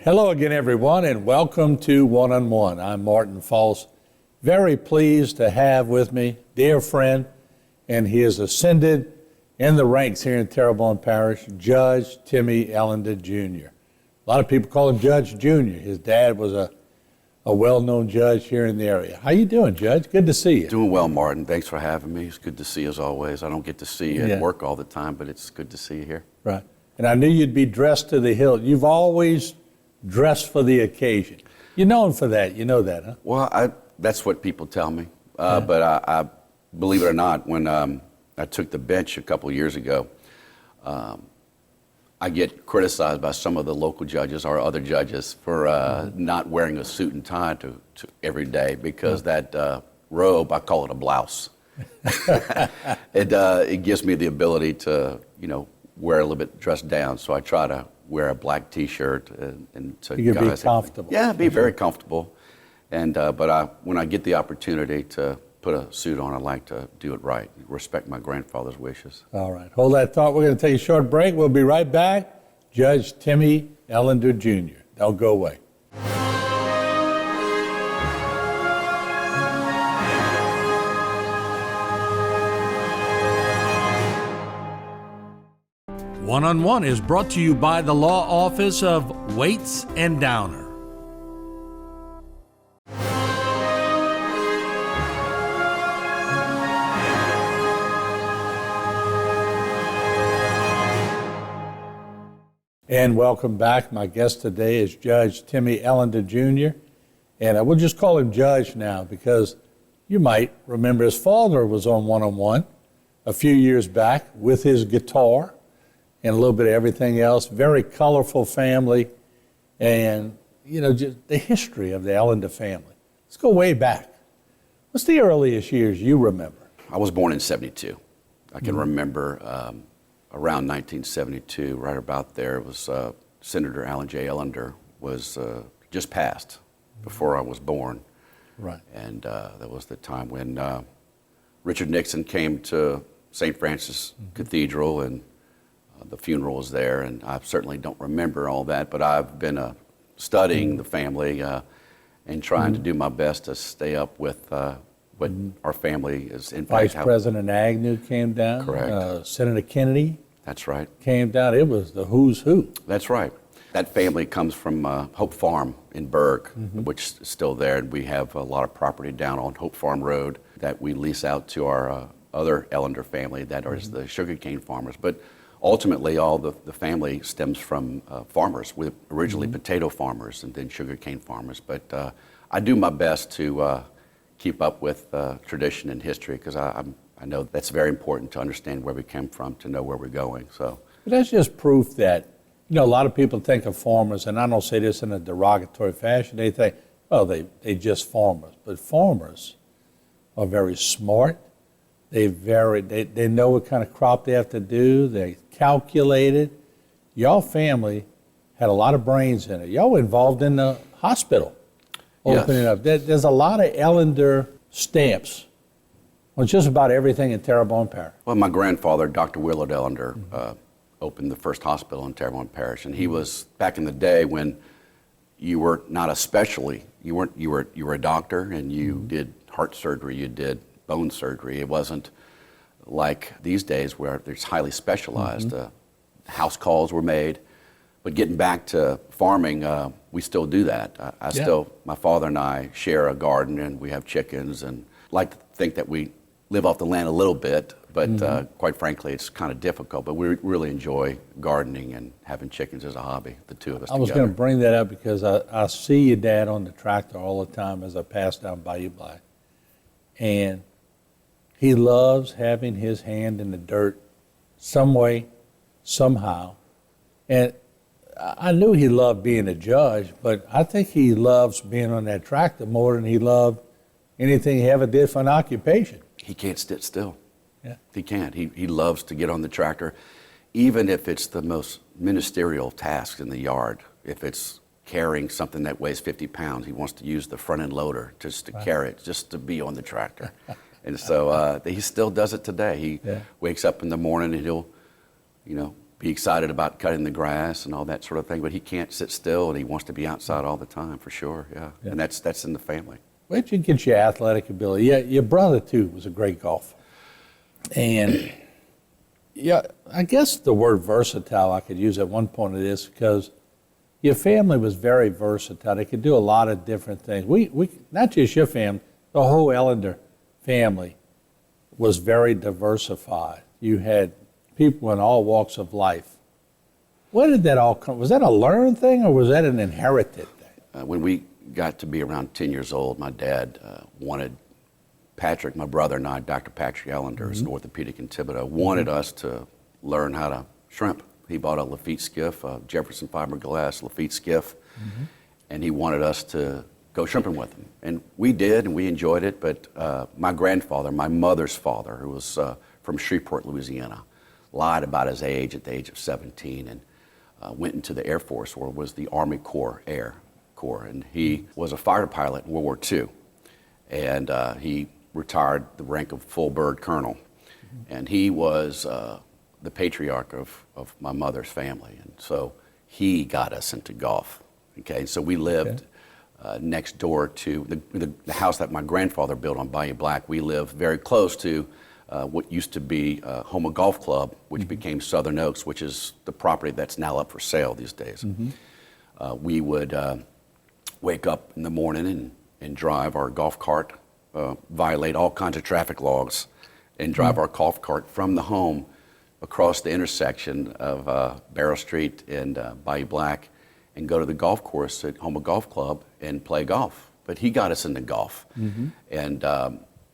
Hello again, everyone, and welcome to One-on-One. I'm Martin False. Very pleased to have with me dear friend, and he has ascended in the ranks here in Terrebonne Parish, Judge Timmy Ellender Jr. A lot of people call him Judge Jr. His dad was a well-known judge here in the area. How you doing, Judge? Good to see you. Doing well, Martin. Thanks for having me. It's good to see you as always. I don't get to see you at work all the time, but it's good to see you here. Right. And I knew you'd be dressed to the hilt. You've always dressed for the occasion. You're known for that. You know that, huh? Well, that's what people tell me. But I believe it or not, when I took the bench a couple of years ago, I get criticized by some of the local judges or other judges for not wearing a suit and tie to every day because that robe, I call it a blouse. It gives me the ability to, wear a little bit dressed down. So I try to wear a black T-shirt and so you can be comfortable. Yeah, be very comfortable. And but when I get the opportunity to put a suit on, I like to do it right, respect my grandfather's wishes. All right, hold that thought. We're going to take a short break. We'll be right back. Judge Timmy Ellender Jr. Don't go away. One-on-One is brought to you by the Law Office of Waits and Downer. And welcome back. My guest today is Judge Timmy Ellender Jr. And I will just call him Judge now because you might remember his father was on One-on-One a few years back with his guitar and a little bit of everything else. Very colorful family, and just the history of the Ellender family. Let's go way back. What's the earliest years you remember? I was born in '72. I can remember around 1972, right about there, was Senator Alan J. Ellender was just passed before I was born. Right. And that was the time when Richard Nixon came to St. Francis Cathedral, and the funeral was there, and I certainly don't remember all that, but I've been studying the family and trying to do my best to stay up with what our family is. In Vice President Agnew came down. Correct. Senator Kennedy. That's right. Came down. It was the who's who. That's right. That family comes from Hope Farm in Berg, which is still there, and we have a lot of property down on Hope Farm Road that we lease out to our other Ellender family that are the sugarcane farmers. But ultimately, all the family stems from farmers, with originally potato farmers and then sugarcane farmers. But I do my best to keep up with tradition and history because I know that's very important to understand where we came from, to know where we're going. So, but that's just proof that, a lot of people think of farmers, and I don't say this in a derogatory fashion, they think, well, they just farmers. But farmers are very smart. They know what kind of crop they have to do. They calculate it. Y'all family had a lot of brains in it. Y'all were involved in the hospital opening up. There's a lot of Ellender stamps on just about everything in Terrebonne Parish. Well, my grandfather, Dr. Willard Ellender, opened the first hospital in Terrebonne Parish, and he was back in the day when you were not you were a doctor, and you did heart surgery, you did bone surgery. It wasn't like these days where there's highly specialized. House calls were made, but getting back to farming, we still do that. My father and I share a garden, and we have chickens, and like to think that we live off the land a little bit, but quite frankly, it's kind of difficult. But we really enjoy gardening and having chickens as a hobby, the two of us together. I was going to bring that up because I see your dad on the tractor all the time as I pass down Bayou Black. And he loves having his hand in the dirt some way, somehow. And I knew he loved being a judge, but I think he loves being on that tractor more than he loved anything he ever did for an occupation. He can't sit still. Yeah. He can't. He loves to get on the tractor, even if it's the most ministerial task in the yard. If it's carrying something that weighs 50 pounds, he wants to use the front end loader just to carry it, just to be on the tractor. And so he still does it today. He wakes up in the morning and he'll, be excited about cutting the grass and all that sort of thing, but he can't sit still, and he wants to be outside all the time, for sure, yeah. And that's in the family. Where'd you get your athletic ability? Yeah, your brother, too, was a great golfer. And, yeah, I guess the word versatile I could use at one point of this, because your family was very versatile. They could do a lot of different things. We not just your family, the whole Ellender family was very diversified. You had people in all walks of life. Where did that all come? Was that a learned thing, or was that an inherited thing? When we got to be around 10 years old, my dad wanted Patrick, my brother, and I, Dr. Patrick Ellender, is an orthopedic in Thibodeau, wanted us to learn how to shrimp. He bought a Lafitte skiff, a Jefferson fiberglass Lafitte skiff, and he wanted us to go shrimping with him. And we did, and we enjoyed it, but my grandfather, my mother's father, who was from Shreveport, Louisiana, lied about his age at the age of 17 and went into the Air Force, or was the Army Corps Air Corps, and he was a fighter pilot in World War II. And he retired the rank of full bird colonel. And he was the patriarch of my mother's family. And so he got us into golf. Okay, so we lived next door to the house that my grandfather built on Bayou Black. We lived very close to what used to be Houma Golf Club, which became Southern Oaks, which is the property that's now up for sale these days. We would wake up in the morning and drive our golf cart, violate all kinds of traffic laws, and drive our golf cart from the home across the intersection of Barrow Street and Bayou Black, and go to the golf course at Houma Golf Club and play golf. But he got us into golf, and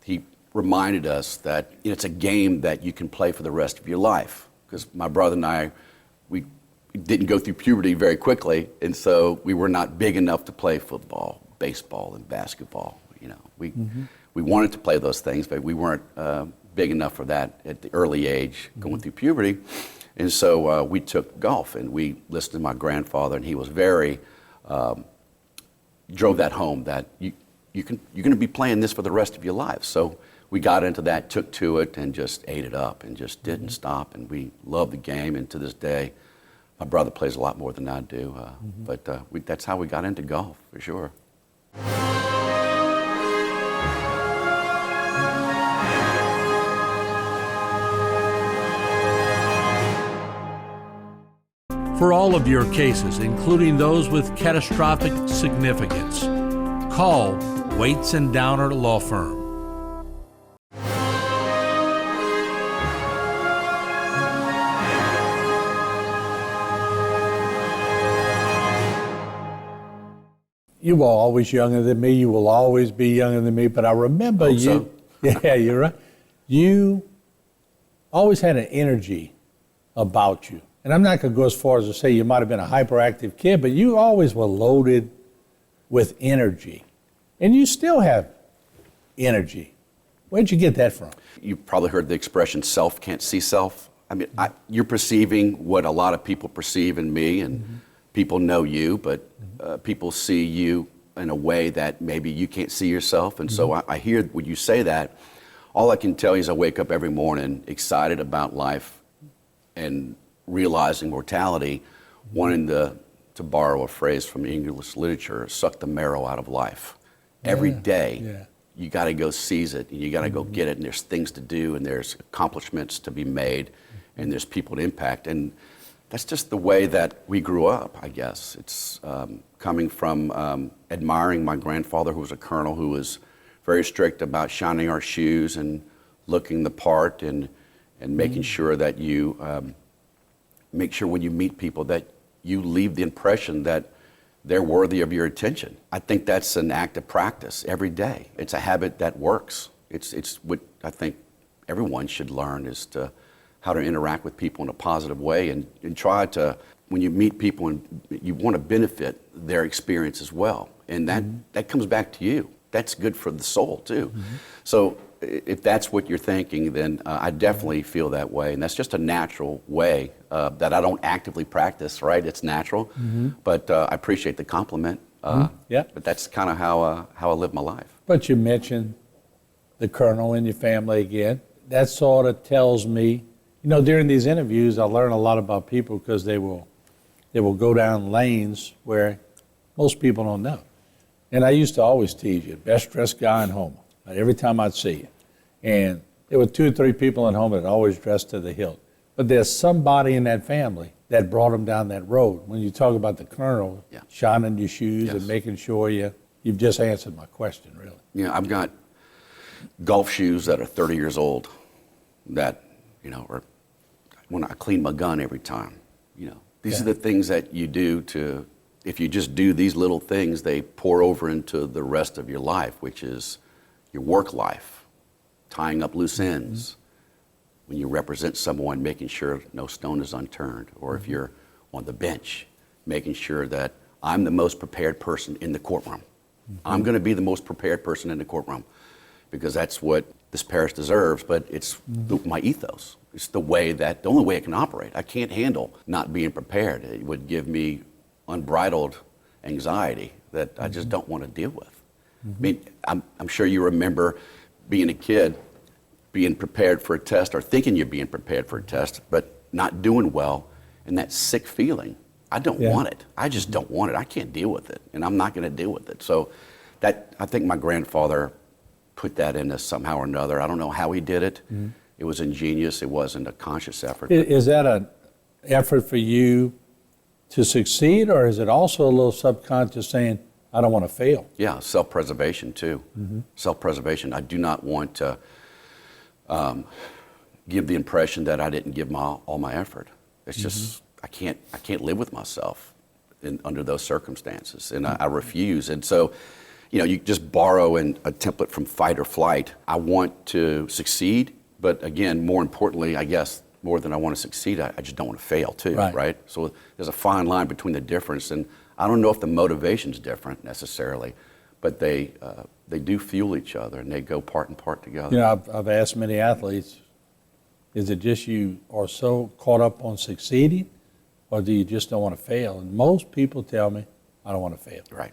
he reminded us that it's a game that you can play for the rest of your life. Because my brother and I, we didn't go through puberty very quickly, and so we were not big enough to play football, baseball, and basketball. You know, we wanted to play those things, but we weren't big enough for that at the early age, going through puberty. And so we took golf, and we listened to my grandfather, and he was very, drove that home that you're going to be playing this for the rest of your life. So we got into that, took to it, and just ate it up, and just didn't stop. And we love the game, and to this day, my brother plays a lot more than I do. But that's how we got into golf, for sure. For all of your cases, including those with catastrophic significance, call Waits and Downer Law Firm. You were always younger than me. You will always be younger than me. But I remember you. So. Yeah, you're right. You always had an energy about you. And I'm not going to go as far as to say you might have been a hyperactive kid, but you always were loaded with energy. And you still have energy. Where'd you get that from? You probably heard the expression, self can't see self. I mean, you're perceiving what a lot of people perceive in me, and people know you, but people see you in a way that maybe you can't see yourself. And so I hear when you say that, all I can tell you is I wake up every morning excited about life and realizing mortality, wanting to borrow a phrase from English literature, suck the marrow out of life. Every day, you got to go seize it, and you got to go get it, and there's things to do, and there's accomplishments to be made, and there's people to impact. And that's just the way that we grew up, I guess. It's coming from admiring my grandfather, who was a colonel, who was very strict about shining our shoes and looking the part, and making sure that you make sure when you meet people that you leave the impression that they're worthy of your attention. I think that's an active practice every day. It's a habit that works. It's what I think everyone should learn, is to how to interact with people in a positive way, and try to, when you meet people, and you want to benefit their experience as well. And that comes back to you. That's good for the soul too. So if that's what you're thinking, then I definitely feel that way. And that's just a natural way that I don't actively practice, right? It's natural. But I appreciate the compliment. But that's kind of how I live my life. But you mentioned the colonel in your family again. That sort of tells me During these interviews, I learn a lot about people because they will go down lanes where most people don't know. And I used to always tease you, best dressed guy in Houma, every time I'd see you. And there were 2 or 3 people in Houma that always dressed to the hilt. But there's somebody in that family that brought them down that road. When you talk about the colonel, shining your shoes and making sure you've just answered my question, really. Yeah, I've got golf shoes that are 30 years old that, are when I clean my gun every time, These are the things that you do if you just do these little things, they pour over into the rest of your life, which is your work life, tying up loose ends, when you represent someone, making sure no stone is unturned, or if you're on the bench, making sure that I'm the most prepared person in the courtroom. I'm going to be the most prepared person in the courtroom because that's what this parish deserves, but it's my ethos. It's the only way I can operate. I can't handle not being prepared. It would give me unbridled anxiety that I just don't want to deal with. I mean, I'm sure you remember being a kid, being prepared for a test or thinking you're being prepared for a test, but not doing well, and that sick feeling. I don't want it. I just don't want it. I can't deal with it, and I'm not going to deal with it. So I think my grandfather put that in us somehow or another. I don't know how he did it. It was ingenious. It wasn't a conscious effort. Is that an effort for you to succeed, or is it also a little subconscious saying, I don't want to fail? Yeah, self-preservation too. Self-preservation. I do not want to give the impression that I didn't give all my effort. It's just I can't live with myself under those circumstances, and I refuse. And so, you just borrow a template from fight or flight. I want to succeed, but again, more importantly, I guess, more than I want to succeed, I just don't want to fail too, right? So there's a fine line between the difference, and I don't know if the motivation's different necessarily, but they do fuel each other, and they go part and part together. I've asked many athletes, is it just you are so caught up on succeeding, or do you just don't want to fail? And most people tell me, I don't want to fail. Right.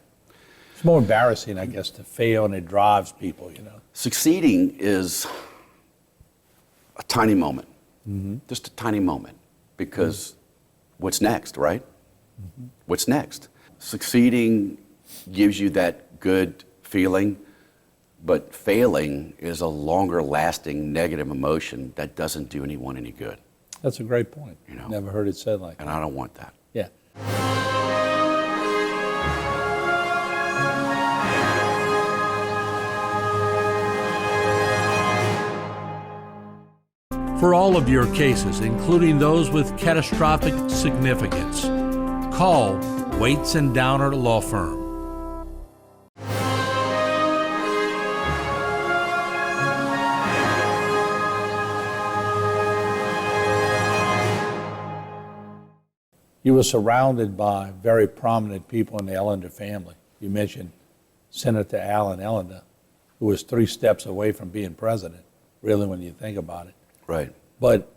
It's more embarrassing, I guess, to fail, and it drives people, Succeeding is a tiny moment. Just a tiny moment, because what's next, right? What's next? Succeeding gives you that good feeling, but failing is a longer lasting negative emotion that doesn't do anyone any good. That's a great point. Never heard it said like that. And I don't want that. Yeah. For all of your cases, including those with catastrophic significance, call Waits and Downer Law Firm. You were surrounded by very prominent people in the Ellender family. You mentioned Senator Ellender, who was 3 steps away from being president, really, when you think about it. Right. But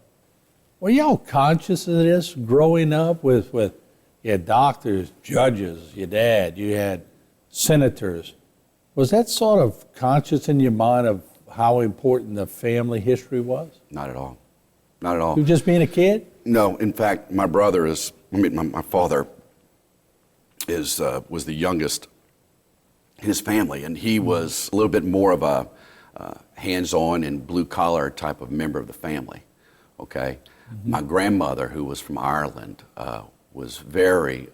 were y'all conscious of this growing up with you had doctors, judges, your dad, you had senators? Was that sort of conscious in your mind of how important the family history was? Not at all. Not at all. You just being a kid? No. In fact, my father was the youngest in his family, and he was a little bit more of a hands-on and blue-collar type of member of the family, okay? My grandmother, who was from Ireland, was very,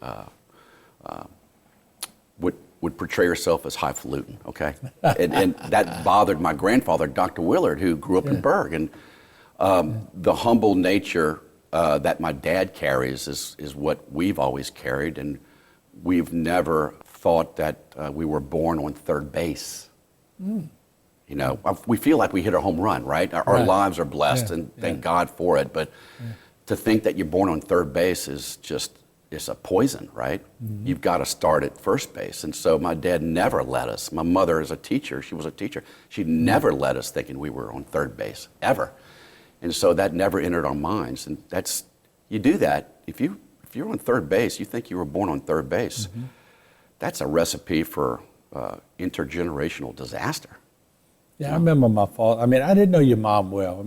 would portray herself as highfalutin, okay? and that bothered my grandfather, Dr. Willard, who grew up in Berg. And the humble nature that my dad carries is what we've always carried, and we've never thought that we were born on third base. We feel like we hit a home run, right? Our lives are blessed, and thank God for it. But to think that you're born on third base is just, it's a poison, right? You've got to start at first base. And so my dad never let us. My mother is a teacher. She was a teacher. She never let us thinking we were on third base, ever. And so that never entered our minds. And you do that. If you're on third base, you think you were born on third base. That's a recipe for intergenerational disaster. Yeah, I remember my father. I didn't know your mom well.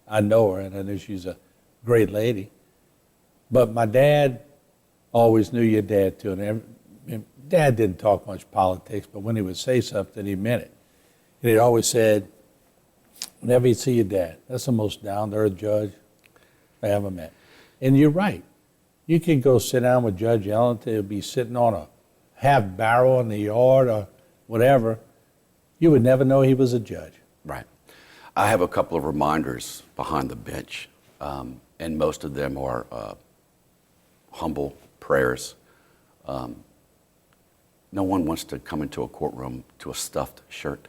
I know her, and I know she's a great lady. But my dad always knew your dad too. And Dad didn't talk much politics, but when he would say something, he meant it. And he'd always said, whenever you see your dad, that's the most down-to-earth judge I ever met. And you're right. You could go sit down with Judge Ellender. He'll be sitting on a half barrel in the yard or whatever. You would never know he was a judge. Right. I have a couple of reminders behind the bench, and most of them are humble prayers. No one wants to come into a courtroom to a stuffed shirt.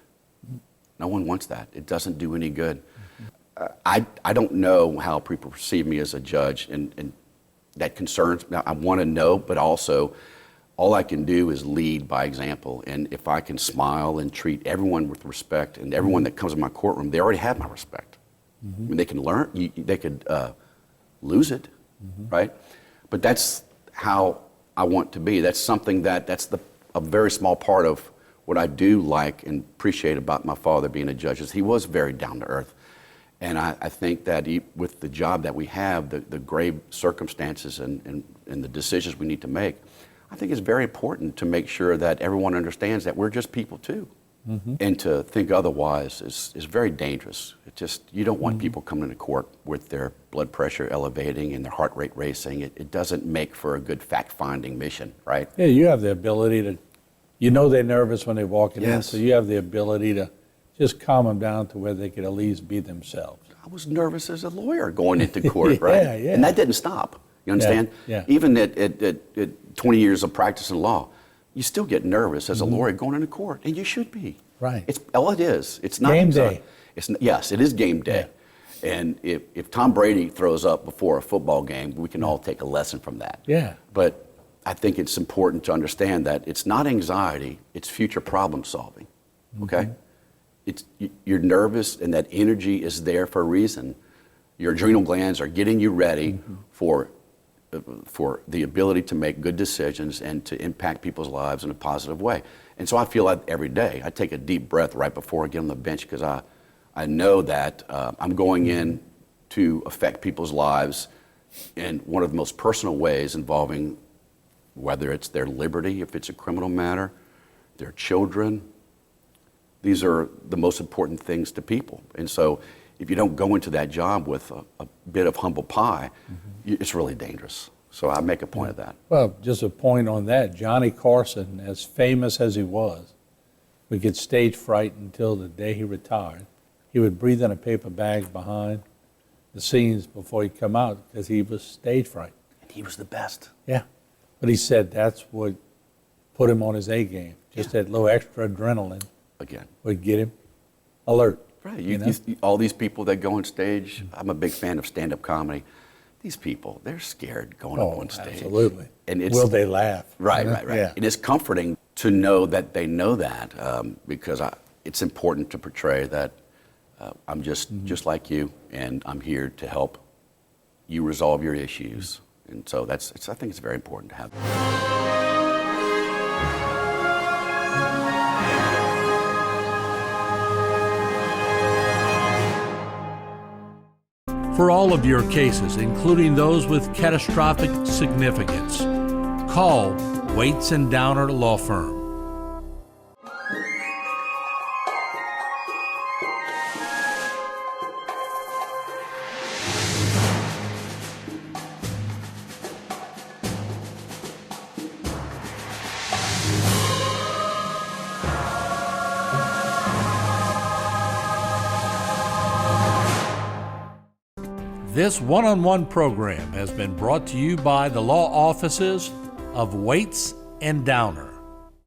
No one wants that. It doesn't do any good. I don't know how people perceive me as a judge, and that concerns me. I want to know, but also all I can do is lead by example. And if I can smile and treat everyone with respect, and everyone that comes in my courtroom, they already have my respect. I mean, they can learn, they could lose it, right? But that's how I want to be. That's something that's a very small part of what I do like and appreciate about my father being a judge is he was very down to earth. And I think that with the job that we have, the grave circumstances and the decisions we need to make, I think it's very important to make sure that everyone understands that we're just people too. And to think otherwise is very dangerous. It just, you don't want people coming into court with their blood pressure elevating and their heart rate racing. It doesn't make for a good fact-finding mission, right? Yeah, you have the ability to, you know they're nervous when they walk in, Yes. so you have the ability to just calm them down to where they could at least be themselves. I was nervous as a lawyer going into court, right? Yeah. And that didn't stop. You understand? Yeah. Even at 20 years of practice in law, you still get nervous as a lawyer going into court, and you should be. Right. It's all it is. It's not Game anxiety. day. Yes, it is game day. And if Tom Brady throws up before a football game, we can all take a lesson from that. Yeah. But I think it's important to understand that it's not anxiety, it's future problem solving. Okay? You're nervous, and that energy is there for a reason. Your adrenal glands are getting you ready for the ability to make good decisions and to impact people's lives in a positive way. And so I feel like every day I take a deep breath right before I get on the bench because I know that I'm going in to affect people's lives in one of the most personal ways, involving whether it's their liberty, if it's a criminal matter, their children. These are the most important things to people. And so if you don't go into that job with a bit of humble pie, it's really dangerous. So I make a point of that. Well, just a point on that. Johnny Carson, as famous as he was, would get stage fright until the day he retired. He would breathe in a paper bag behind the scenes before he'd come out because he was stage fright. And he was the best. Yeah. But he said that's what put him on his A game. Just that little extra adrenaline Again. would get him alert. Right. You know? All these people that go on stage, I'm a big fan of stand-up comedy. These people, they're scared going up on stage. Absolutely. And it's, Will they laugh? Right, You know? right. Yeah. And it's comforting to know that they know that because it's important to portray that I'm just like you, and I'm here to help you resolve your issues. And so I think it's very important to have that. For all of your cases, including those with catastrophic significance, call Waits and Downer Law Firm. This one-on-one program has been brought to you by the law offices of Waits and Downer.